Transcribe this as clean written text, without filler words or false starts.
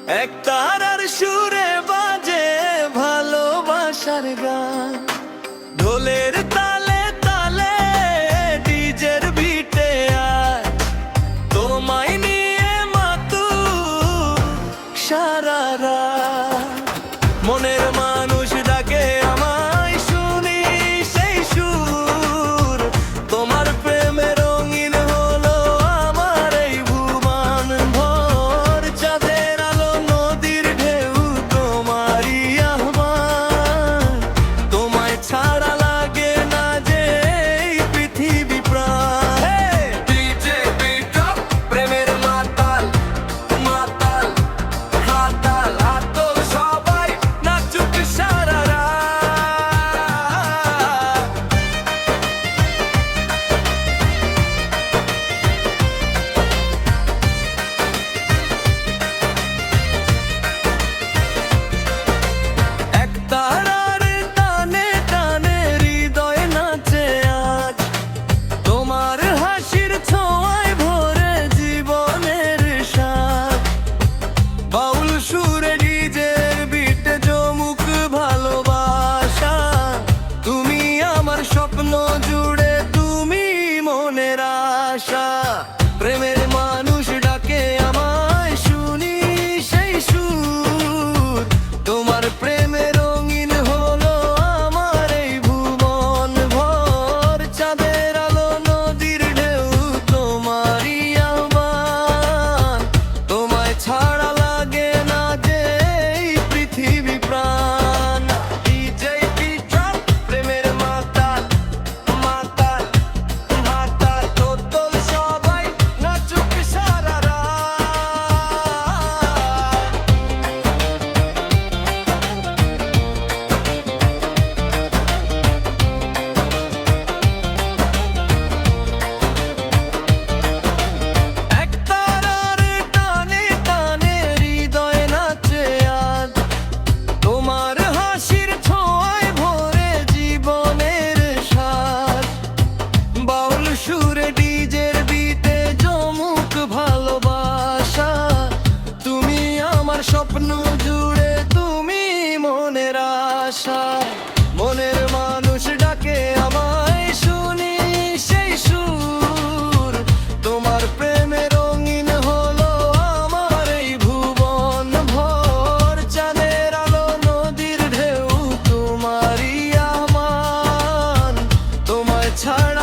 এক তারার সুরে বাজে ভালোবাসার গান, ঢোলের তালে তালে ডিজের বিটে আয়, তোমায় নিয়ে মাতুক সারা রাত। মনের মানুষ ডাকে আমায়, শুনি সেই সুর, তোমার প্রেমে রঙিন হলো আমার এই ভুবন ভোর। চাঁদের আলো নদীর ঢেউ তোমারই আহ্বান, তোমায় ছাড়া লাগে না যে এই পৃথিবী প্রাণ। ডিজে বিট আপ, প্রেমের মাতাল মাতাল হাতাল হাতল, সবাই নাচুক সারা রাত। এক তারার টানে টানে হৃদয় নাচে আজ, তোমার হাসির ছোঁয়ায় ভরে জীবনের স্বাদ। বাউল সুরে ডিজের বিটে জমুক ভালোবাসা, তুমি আমার স্বপ্ন জুড়ে, তুমি মনের আশা। প্রেমের মানুষ ডাকে আমায়, শুনি সেই সুর, তোমার প্রেমে রঙিন হলো আমার এই ভুবন ভোর। চাঁদের আলো নদীর ঢেউ তোমারই আহ্বান, তোমায় ছাড়া লাগে না যে এই পৃথিবী প্রাণ। ডিজে বিট আপ, প্রেমের মাতাল মাতাল মাতাল, তোতল সবাই নাচুক সারা রাত। এক তারার টানে টানে হৃদয় নাচে আজ, তোমার হাসির ছোঁয়ায় ভরে জীবনের স্বাদ। বাউল সুরে ডিজের বিটে জমুক ভালোবাসা, তুমি আমার স্বপ্ন জুড়ে, তুমি মনের আশা। মনের মানুষ ডাকে আমায়, শুনি সেই সুর, তোমার প্রেমে রঙিন হলো আমার এই ভুবন ভোর। চাঁদের আলো নদীর ঢেউ তোমারই আহ্বান, তোমায় ছাড়া